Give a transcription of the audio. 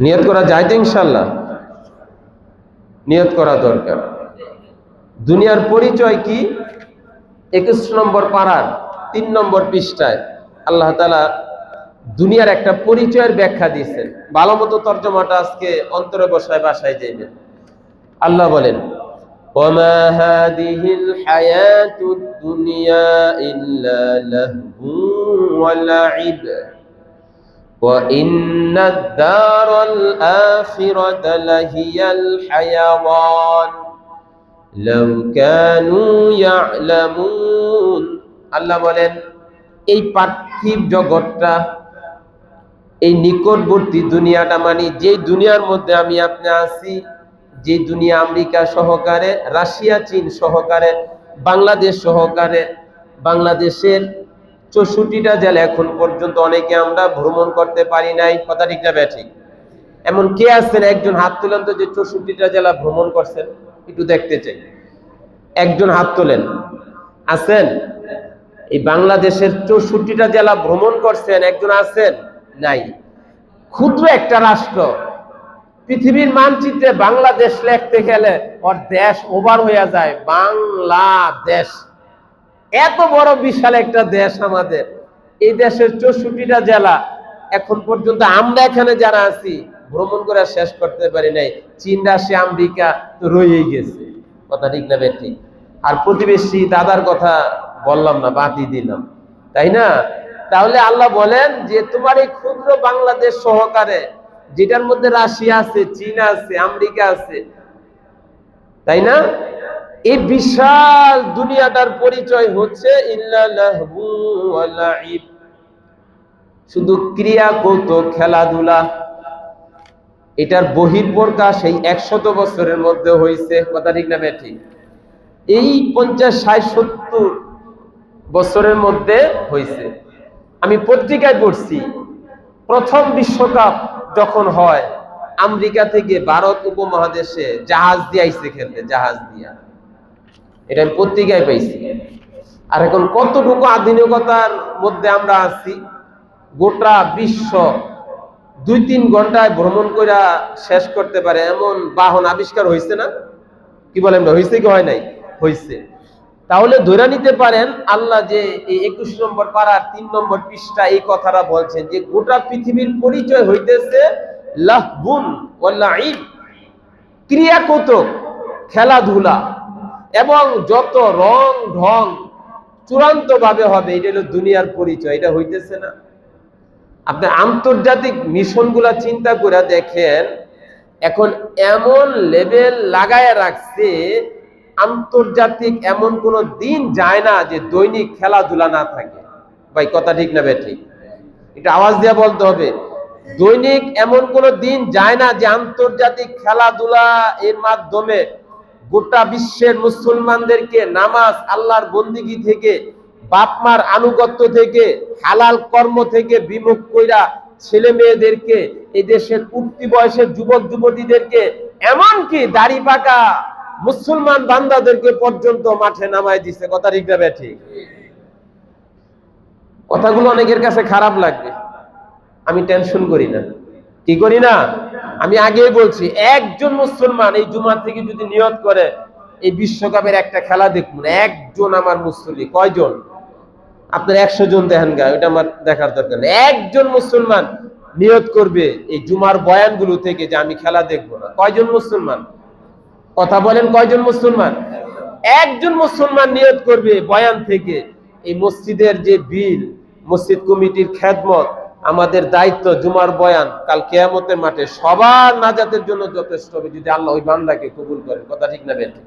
নিয়ত করা যায় তো ইনশাল্লাহ? নিয়ত করা দরকার। দুনিয়ার পরিচয় কি? 21 নম্বর পারার 3 নম্বর পৃষ্ঠায় আল্লাহ তাআলা দুনিয়ার একটা পরিচয়ের ব্যাখ্যা দিয়েছেন। ভালো মতো তর্জমাটা আজকে অন্তরে বসায় বাসায় যাইবেন। আল্লাহ বলেন, ওয়ামা হাদিহিল হায়াতুদ দুনিয়া ইল্লা লাহবু ওয়া লাইব ওয়া ইন্নাদ দারাল আখিরাতা লাহিয়াল হায়াওয়ান লাউ কানু ইয়ালামুন। আল্লাহ বলেন, এই পার্থিব জগৎটা, এই নিকটবর্তী দুনিয়াটা, মানে যে দুনিয়ার মধ্যে আমি আপনি আছি, যে দুনিয়া আমেরিকা সহকারে, রাশিয়া চীন সহকারে, বাংলাদেশ সহকারে, বাংলাদেশের 64টা জেলা এখন পর্যন্ত অনেকে আমরা ভ্রমণ করতে পারি নাই। কথা ঠিক না ব্যাঠিক? এমন কে আছেন? একজন হাত তুলেন তো যে 64টা জেলা ভ্রমণ করছেন, একটু দেখতে চাই। একজন হাত তোলেন, আছেন? এই বাংলাদেশের 64টা জেলা ভ্রমণ করছেন, একজন আছেন? নাই। ক্ষুদ্র একটা রাষ্ট্র, পৃথিবীর মানচিত্রে বাংলাদেশ লিখতে গেলে ওর দেশ ওভার হয়ে যায়। বাংলাদেশ এত বড় বিশাল একটা দেশ আমাদের। এই দেশের 64টা জেলা এখন পর্যন্ত আমরা এখানে যারা আছি ভ্রমণ করে শেষ করতে পারি নাই। চীন, রাশিয়া, আমেরিকা তো রয়েই গেছে। কথা ঠিক না ঠিক? আর প্রতিবেশী দাদার কথা বললাম না, বাদই দিলাম, তাই না? তাহলে আল্লাহ বলেন যে তোমার এই ক্ষুদ্র বাংলাদেশ সহকারে, যেটার মধ্যে রাশিয়া আছে, চীন আছে, আমেরিকা আছে, তাই না, এই বিশাল দুনিয়াটার পরিচয় হচ্ছে ইল্লা লাহবু ওয়া লাইব, শুধু ক্রিয়া কৌতুক, খেলাধুলা। এটার বহিঃপ্রকাশ এই 100 বছরের মধ্যে হয়েছে। কথা ঠিক না ঠিক? এই 50, 60, 70 বছরের মধ্যে হয়েছে। আমি পত্রিকায় পড়ছি, প্রথম বিশ্বকাপ যখন হয় আমেরিকা থেকে ভারত উপমহাদেশে জাহাজ দিয়ে আইছে খেলতে, জাহাজ দিয়া। এটা আমি পত্রিকায় পাইছি। আর এখন কতটুকু আধুনিকতার মধ্যে আমরা আছি, গোটা বিশ্ব 2-3 ঘন্টায় ভ্রমণ করে শেষ করতে পারে এমন বাহন আবিষ্কার হয়েছে না? কি বলেন, হয়েছে কি হয় নাই? হয়েছে। তাহলে ধরে নিতে পারেন আল্লাহ যে এই 21 নম্বর পারার 3 নম্বর পৃষ্ঠা এই কথাটা বলছেন যে গোটা পৃথিবীর পরিচয় হইতেছে লাহবুন ওয়া লাইব, ক্রিয়া কৌতুক, খেলাধুলা, এবং যত রং ঢং চূড়ান্ত ভাবে হবে। এটা হলো দুনিয়ার পরিচয়। এটা হইতেছে না? আপনি আন্তর্জাতিক মিশনগুলা চিন্তা করে দেখেন, এখন এমন লেভেল লাগায় রাখছে, আন্তর্জাতিক এমন কোন দিন যায় না যে দৈনিক খেলাধুলা না থাকে। ভাই কথা ঠিক না ঠিক? এটা আওয়াজ দিয়ে বলতে হবে। দৈনিক এমন কোন দিন যায় না যে আন্তর্জাতিক খেলাধুলা এর মাধ্যমে গোটা বিশ্বের মুসলমানদেরকে নামাজ, আল্লাহর বন্দিগি থেকে, বাপমার আনুগত্য থেকে, হালাল কর্ম থেকে বিমুখ কইরা ছেলে মেয়েদেরকে, এই দেশের উঠতি বয়সের যুবক যুবতীদেরকে, এমনকি দাড়ি পাকা মুসলমান বান্দাদেরকে পর্যন্ত মাঠে নামায় দিছে। কথা ঠিক না ঠিক? কথাগুলো অনেকের কাছে খারাপ লাগবে, আমি টেনশন করি না। কি করি না? আমি আগেই বলছি, একজন মুসলমান এই জুমা থেকে যদি নিয়ত করে এই বিশ্বকাপের একটা খেলা দেখুন, একজন আমার মুসল্লি, কয়জন? আপনার 100 জন দেখেন গা, ওইটা আমার দেখার দরকার নেই। একজন মুসলমান নিয়ত করবে এই জুমার বয়ানগুলো থেকে যে আমি খেলা দেখবো না, কয়জন মুসলমান? কথা বলেন, কয়জন মুসলমান? একজন মুসলমান নিয়ত করবে বয়ান থেকে এই মসজিদের যে বিল, মসজিদ কমিটির খেদমত, আমাদের দায়িত্ব, জুমার বয়ান কাল কিয়ামতের মাঠে সবার নাজাতের জন্য যথেষ্ট হবে যদি আল্লাহ ওই বান্দাকে কবুল করেন। কথা ঠিক না বেঠিক?